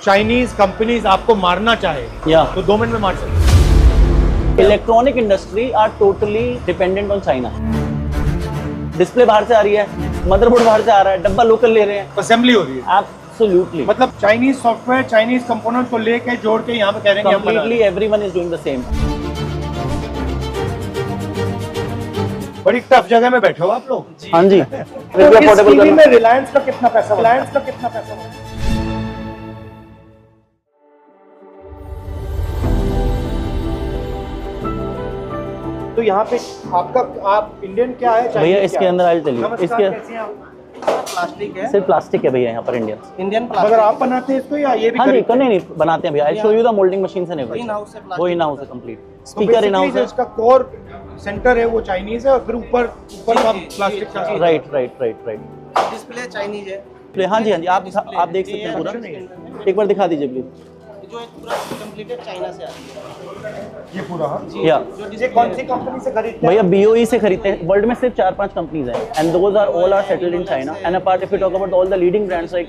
Chinese companies आपको मारना चाहे तो 2 मिनट में मार सकते। Electronic industry are totally dependent on China. Display बाहर से आ रही है, मदरबोर्ड बाहर से आ रहा है, डब्बा लोकल ले रहे हैं, असेंबली हो रही है। एब्सोल्युटली, मतलब चाइनीज सॉफ्टवेयर, चाइनीज कंपोनेंट को लेके जोड़ के यहाँ पे कह रहे हैं completely everyone is doing the same. बड़ी टफ जगह में बैठे हो आप लोग। हाँ जी। तो इस टीवी में रिलायंस का कितना पैसा, रिलायंस का कितना पैसा? तो यहाँ पे आपका, आप इंडियन क्या है भैया? इसके अंदर आज चलिए, इसके प्लास्टिक है, सिर्फ प्लास्टिक है भैया यहाँ पर इंडियन प्लास्टिक। अगर आप बनाते हैं इसको या ये भी? हाँ जी, नहीं बनाते हैं भैया। I show you the moulding machine से नहीं, वो इन हाउस है कंप्लीट। स्पीकर इन हाउस है, इसका कोर सेंटर है वो चाइनीज है और फिर ऊपर का प्लास्टिक का। राइट। डिस्प्ले चाइनीज है। हाँ जी, आप देख सकते हैं पूरा। एक बार दिखा दीजिए प्लीज। जो एक पूरा कंप्लीटेड चाइना से आती है ये पूरा। या ये कौन सी कंपनी से खरीदते हैं भैया? BOE से खरीदते हैं। वर्ल्ड में सिर्फ 4-5 कंपनीज हैं and those are all are settled in China. And apart if you talk about all the leading brands like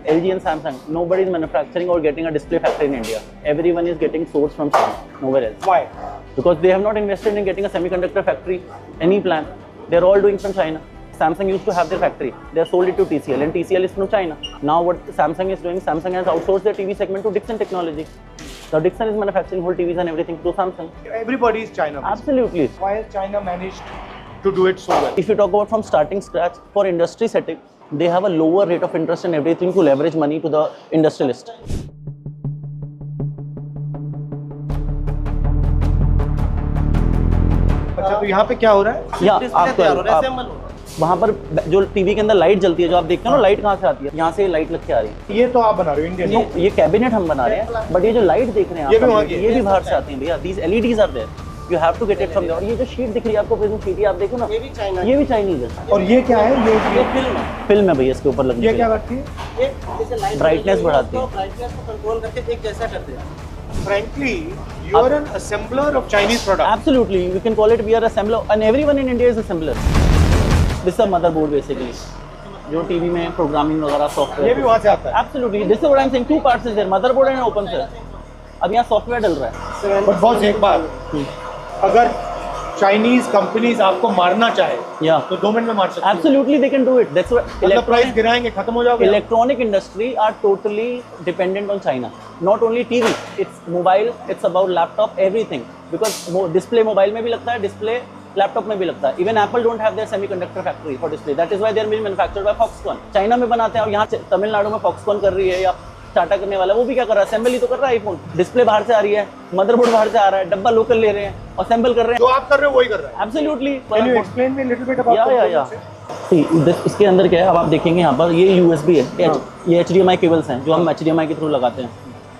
LG and Samsung, nobody is manufacturing or getting a display factory in India. Everyone is getting sourced from China, nowhere else. Why? Because they have not invested in getting a semiconductor factory, any plan. They're all doing from China. Samsung used to have their factory. They have sold it to TCL and TCL is from China. Now what Samsung is doing, Samsung has outsourced their TV segment to Dixon Technology. Now Dixon is manufacturing whole TVs and everything through Samsung. Everybody is China. Absolutely. Why has China managed to do it so well? If you talk about from starting scratch, for industry setting, they have a lower rate of interest and everything to leverage money to the industrialist. अच्छा, तो यहाँ पे क्या हो रहा है? या आपको वहाँ पर जो टीवी के अंदर लाइट जलती है, जो आप देखते हो ना, लाइट कहाँ से आती है? यहाँ से लाइट लग के आ रही है। ये तो आप बना रहे हो इंडियन? ये कैबिनेट हम बना रहे हैं, बट ये जो लाइट देख रहे हैं आप, ये भी बाहर से आती है भैया। These LEDs are there, you have to get it from there. और ये जो शीट दिख रही है आपको, प्रिज्म शीट, आप देखो ना, ये भी चाइनीज है। और ये क्या है? ये फिल्म है भैया, इसके ऊपर लगने। ये क्या करती है? ब्राइटनेस बढ़ाती है, ब्राइटनेस को कंट्रोल करके एक जैसा करते हैं। Frankly, you are an assembler of Chinese products. Absolutely, we can call it we are assembler, and everyone in India is assembler. This is a motherboard basically, जो टीवी में प्रोग्रामिंग वगैरह software, ये भी वहाँ से आता है। Absolutely, this is what I'm saying. Two parts is there, motherboard and open cell. अब यहाँ सॉफ्टवेयर डल रहा है। But boss, एक बात, अगर चाइनीज कंपनीज आपको मारना चाहे तो 2 मिनट में मार सकते हैं। Absolutely, they can do it. That's what. मतलब प्राइस गिराएंगे, खत्म हो जाओगे। Electronic industry are totally dependent on China. Not only TV, it's mobile, it's about laptop, everything. Because display mobile में भी लगता है, display लैपटॉप में भी लगता है। Even Apple don't have their semiconductor factory for display. That is why they are being manufactured by Foxconn. China में बनाते हैं और यहाँ तमिलनाडु में Foxconn कर रही है या टाटा करने वाला, वो भी क्या कर रहा है? असेंबली तो कर रहा है आईफोन। डिस्प्ले बाहर से आ रही है, मदरबोर्ड बाहर से आ रहा है, डब्बा लोकल ले रहे हैं, असेंबल कर रहे हैं। जो आप कर रहे हो वही कर रहा है। Absolutely. Can you explain me a little bit about या इसके अंदर क्या है, अब आप देखेंगे यहाँ पर, ये USB है, ये HDMI केबल्स हैं जो हम HDMI के थ्रू लगाते हैं।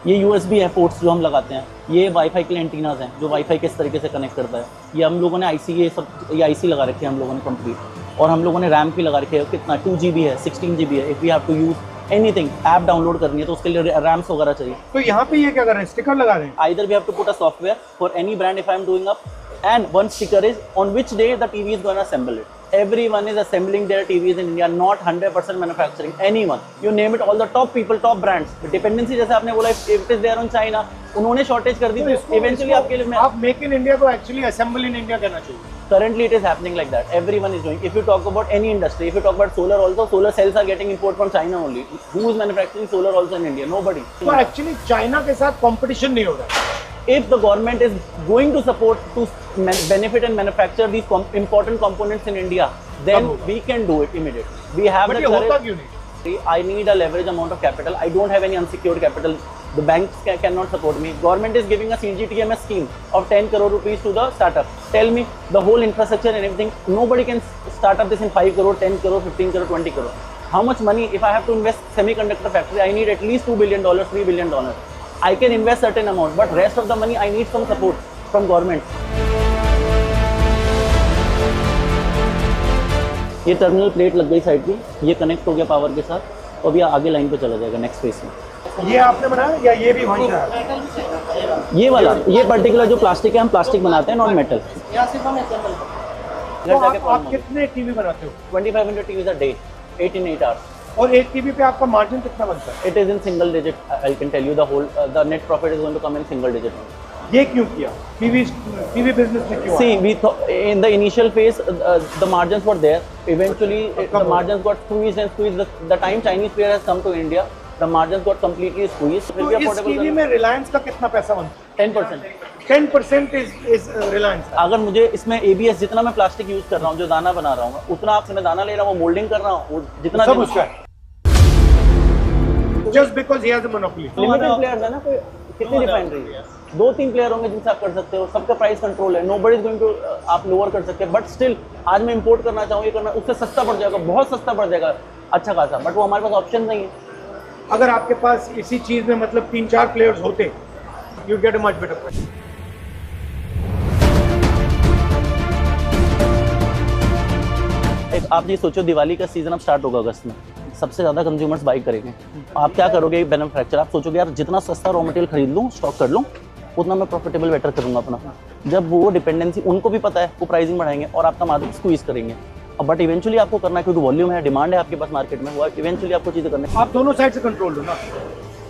ये USB है, पोर्ट्स जो हम लगाते हैं। ये वाईफाई के लिए एंटीनाज हैं जो वाईफाई किस तरीके से कनेक्ट करता है। ये हम लोगों ने IC, ये IC लगा रखी है हम लोगों ने कंप्लीट। और हम लोगों ने रैम भी लगा रखी है, कितना 2 GB है, 16 GB है। If we have to use anything, app download करनी है तो उसके लिए रैम्स वगैरह चाहिए। तो यहाँ पे ये क्या कर रहे हैं? स्टिकर लगा रहे हैं? Either we have to put a software for any brand if I am doing up, and one sticker is on which day the TV is going to assemble it. Everyone is assembling their TVs in India, not 100% manufacturing. Anyone, you name it, all the top people, top brands. The dependency जैसे आपने बोला, if it is there on China, उन्होंने shortage कर दी तो eventually आपके लिए आप make in India को एक्चुअली असेंबल इन इंडिया कहना चाहिए। Currently it is happening like that. Everyone is doing. If you talk about any industry, if you talk about solar also, solar cells are getting import from China only. Who is manufacturing solar also in India? Nobody. तो actually China के साथ competition नहीं हो रहा है। If the government is going to support to benefit and manufacture these important components in India, then we can do it immediately. We have the होता क्यों नहीं? I need a leverage amount of capital. I don't have any unsecured capital. The banks cannot support me. Government is giving a CGTMS scheme of 10 crore rupees to the startup. Tell me the whole infrastructure and everything. Nobody can start up this in 5 crore, 10 crore, 15 crore, 20 crore. How much money? If I have to invest semiconductor factory, I need at least $2 billion, $3 billion. I can invest certain amount, but rest of the money I need some support from government. ये terminal plate लग गई side की, ये connect हो गया power के साथ, तो अभी आगे लाइन पे चला जाएगा नेक्स्ट फेज में। ये आपने बनाया या ये भी वहीं का है? ये वाला, ये पर्टिकुलर जो प्लास्टिक है, हम प्लास्टिक बनाते हैं, नॉन मेटल। तो आप कितने टीवी बनाते हो? 2500 TVs a day, 8 in 8 hours. और एक टीवी पे आपका मार्जिन कितना बनता है? It is in single digit. I can tell you the whole the net profit is going to come in single digit. ये क्यों किया? टीवी बिजनेस में क्यों? See, we in the initial phase the margins were there. Eventually the margins got squeezed and squeezed. The time Chinese player has come to India, the margins got completely squeezed. तो इस TV में रिलायंस का कितना पैसा बनता है? 10%. 10% is Reliance. अगर मुझे इसमें ABS जितना मैं प्लास्टिक यूज कर रहा हूँ, जो दाना बना रहा हूँ, उतना आपसे मैं दाना ले रहा हूँ, वो मोल्डिंग कर रहा हूँ, वो जितना सब उसका है। Just because he has a monopoly. Limited players है ना, कोई कितनी रिफाइनरी है, 2-3 प्लेयर होंगे जिनसे आप कर सकते हो, सबका प्राइस कंट्रोल है, नोबडी इज गोइंग टू आप लोअर कर सकते हैं, बट स्टिल आज मैं इंपोर्ट करना चाहूँ, ये करना, उससे सस्ता पड़ जाएगा, बहुत सस्ता पड़ जाएगा, अच्छा खासा, बट वो हमारे पास ऑप्शन नहीं है। अगर आपके पास इसी चीज में मतलब 3-4 प्लेयर्स होते, you get a much better price. आप ये सोचो, दिवाली का सीजन अब स्टार्ट होगा अगस्त में, सबसे ज़्यादा कंज्यूमर्स बाई करेंगे, आप क्या करोगे मैन्युफैक्चर, आप सोचोगे यार जितना सस्ता रॉ मटेरियल खरीद लूँ, स्टॉक कर लूँ, उतना मैं प्रॉफिटेबल बेटर करूँगा अपना। जब वो डिपेंडेंसी उनको भी पता है, वो प्राइसिंग बढ़ाएंगे और आपका मार्जिन स्क्वीज करेंगे, बट इवेंचुअली आपको करना है, क्योंकि वॉल्यूम है, डिमांड है आपके पास मार्केट में, वो इवेंचुअली आपको चीज़ें करनी है। आप दोनों साइड से कंट्रोल लो ना,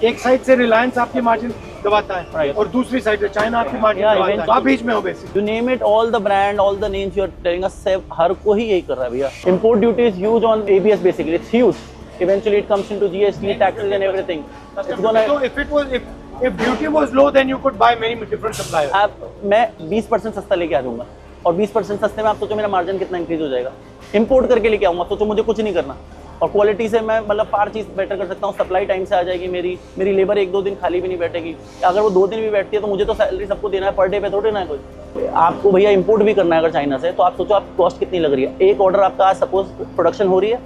एक साइड से रिलायंस आपकी मार्जिन दबाता है और दूसरी साइड से चाइना आपकी मार्जिन दबाता है, आप बीच में हो basically. You name it, all the brand, all the names you are telling us, हर कोई यही कर रहा है भैया। Import duty is huge on ABS basically, it's huge. Eventually it comes into GST, taxes and everything. It's gonna. So if duty was low, then you could buy many different suppliers. मैं 20% सस्ता लेके आ जाऊंगा और 20% सस्ते में आप सोचो मेरा मार्जिन कितना इंक्रीज हो जाएगा। इंपोर्ट करके लेके आऊंगा, सोचो मुझे कुछ नहीं करना और क्वालिटी से मैं मतलब पार चीज़ बेटर कर सकता हूँ, सप्लाई टाइम से आ जाएगी, मेरी लेबर 1-2 दिन खाली भी नहीं बैठेगी, अगर वो 2 दिन भी बैठती है तो मुझे तो सैलरी सबको देना है, पर डे पे थोड़ी ना है कोई। आपको भैया इंपोर्ट भी करना है अगर चाइना से, तो आप सोचो आप कॉस्ट कितनी लग रही है। एक ऑर्डर आपका आज सपोज प्रोडक्शन हो रही है,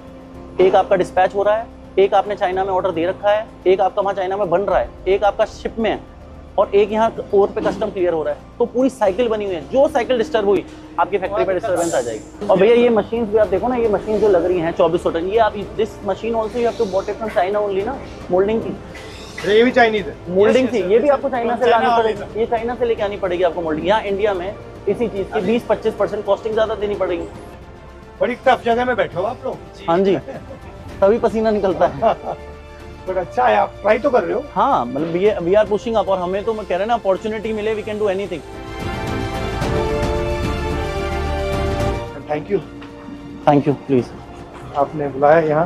एक आपका डिस्पैच हो रहा है, एक आपने चाइना में ऑर्डर दे रखा है, एक आपका वहाँ चाइना में बन रहा है, एक आपका शिप में है और एक यहाँ ओर पे कस्टम क्लियर हो रहा है, तो पूरी साइकिल बनी हुई है, जो साइकिल डिस्टर्ब हुई आपकी फैक्ट्री पे डिस्टर्बेंस आ जाएगी। और भैया ये मशीन भी आप देखो ना, ये मशीन जो लग रही हैं 2400 टन, ये आप this machine also you have to bought it from China only ना, मोल्डिंग की। ये भी चाइनीज है, मोल्डिंग थी, ये भी आपको चाइना से लानी पड़ेगी, ये चाइना से लेके आनी पड़ेगी आपको मोल्डिंग। यहाँ इंडिया में इसी चीज़ की 20-25% कॉस्टिंग ज़्यादा देनी पड़ेगी। बड़ी टफ जगह में बैठे हो आप लोग। हाँ जी, तभी पसीना निकलता है। बट अच्छा है, आप ट्राई तो कर रहे हो। हाँ, मतलब वी आर पुशिंग अप, और हमें तो मैं कह रहे हैं ना, अपॉर्चुनिटी मिले, we can do anything. Thank you please. आपने बुलाया यहाँ।